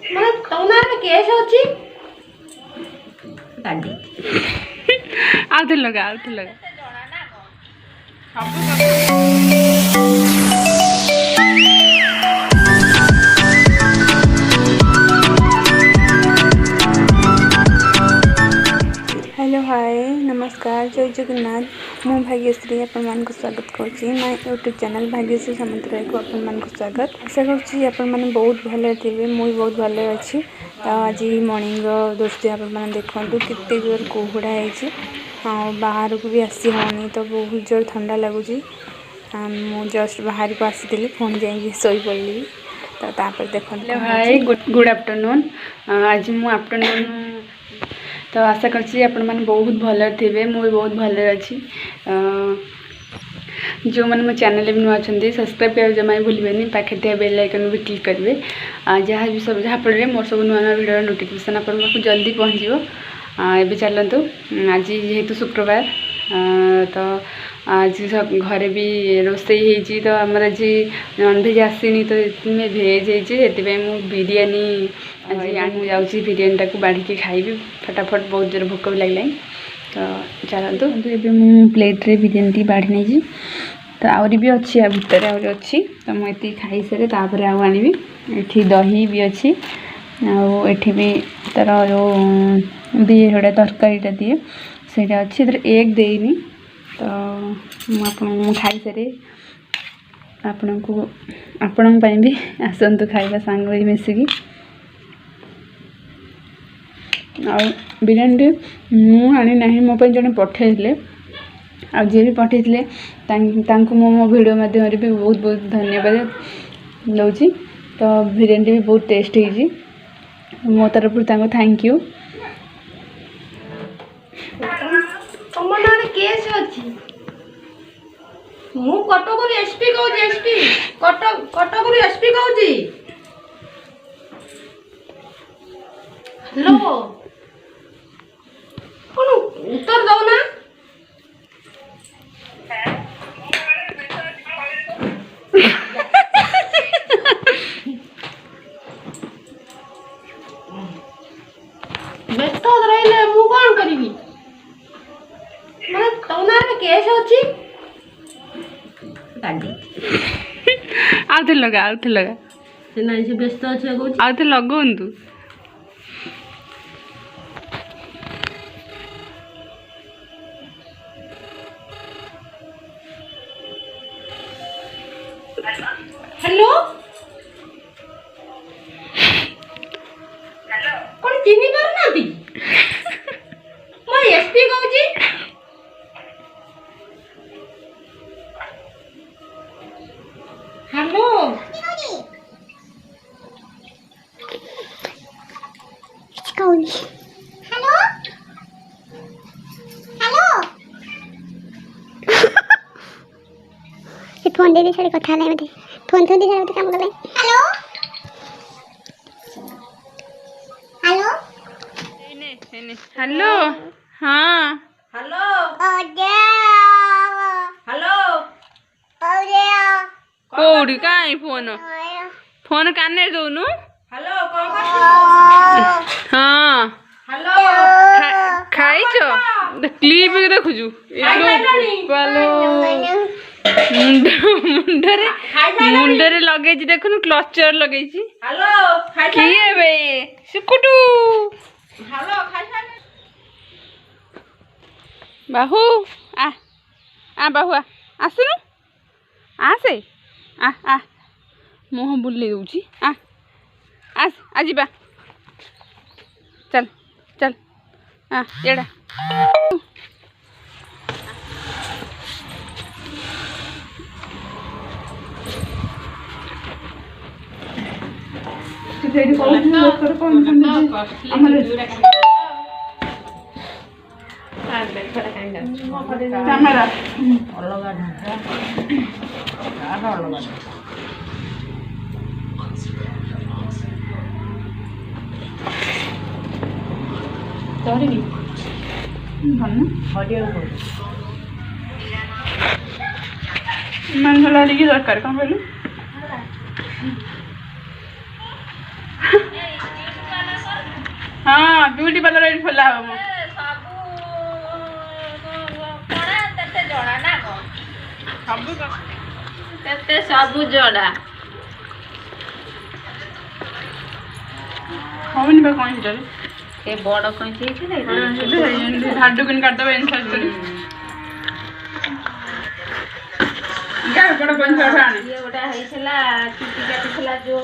ମାନେ ତମ ନାଁରେ କେସ୍ ଅଛି କାଟି ଆଉଥରେ ଲଗା हेलो हाय नमस्कार जय जगन्नाथ मु भाग्यश्री आपण स्वागत करुँची my YouTube channel Bhagyashree Samantaray को आपण स्वागत आशा करुँची आपण मैंने बहुत भले थे मुझे बहुत भले अच्छी तो आज मॉर्निंग दृश्य आपण देखूँ केते जोर कुहुड़ा है हाँ बाहर को भी आसी होनी तो बहुत जोर ठंडा लगुच मु जस्ट बाहर को आसी फोन जाइए शोई पड़ी तो तापर देखो हाय गुड आफ्टरनून आज मु आफ्टरनून तो आशा करछि आपण माने बहुत भले थे मुझे बहुत भले अच्छी जो मैंने मो चैनल भी नुआ सब्सक्राइब कर जमा भूलें पाखे थे बेल आइकन भी क्लिक करेंगे जहाँ भी सब जहाँफल मोर सब नुआ नुआ भिडियो नोटिफिकेशन आप जल्दी पहुँचो ये चलतु आज जेहेतु शुक्रवार तो आज सब घरे भी रोसई होती तो आमर आज नॉनभेज आसनी तो इसमें भेज होती मु बिरयानी आज आने जाऊँगी बिरयानी को बाढ़ी खाइबी फटाफट बहुत जोर भोक भी लगे तो चलतु ये मुझे प्लेट रे बिरयानी बाढ़ी नहीं तो आहरी भी अच्छी आ भितर आहरी अच्छी तो मुझे खाई सारे तापर आनी ये दही भी अच्छी आठी भी तार जो दिए तरकारीटा दिए सेटा अच्छी एग देनी तो मुझे खाई सारे आपण भी आसतु खाइबा सांग मिसिकी आ बिरयानी मुझे मो जड़े पठे आ जी भी पठे मो वीडियो माध्यम भी बहुत बहुत धन्यवाद लौची तो बिरयानी भी बहुत टेस्ट होगी मो तरफ थैंक यू तम नारे केस अछि मु कटक एसपी कहूँ एसपी कटक एसपी कहूँ हेलो कौन उत्तर दो ना व्यस्त रहिले मु कौन करी माने तम नारे केस अछि काटी आउथे लगा से नहीं से व्यस्त अछि कहूँ आउथे लगोंतु हेलो कौन चिन्ही पार नाती मैं एसपी कहूँ हेलो हेलो हेलो फोन दे छाड़ी कथा मत फोन थोड़ी छाड़ी काम कर हेलो हेलो हेलो हाँ हेलो ओजे हेलो ओजे कोड़ी काई फोन काने दोनु हेलो कौन कर हाँ हेलो खाइछो क्लिप देखुछु मुंडरे लगे देखुनु क्लचर लगे हेलो किए बे सुकुटू हेलो बाहू आ बाहू आसुनु आसे आ मुह बुले दउची आस आजिबा चल चल एड़ा दरकार कौन कहलु हाँ ब्यूटी पार्लर एट खोला हम ସବୁ ଜଣା ହଉନି ବା କଣ ସେଟାରେ ଏ ବଡ଼ କଇଁଚି ହେଇଥିଲେ ଧାଡୁ କିନି କାଟିଦେବା ଇନସାର୍ଟ କରି ବଡ଼ ପଇସା ଆଣେ ଇଏ ଗୋଟେ ହେଇଥିଲା ଚୁଟି କାଟିଥିଲା ଯୋଉ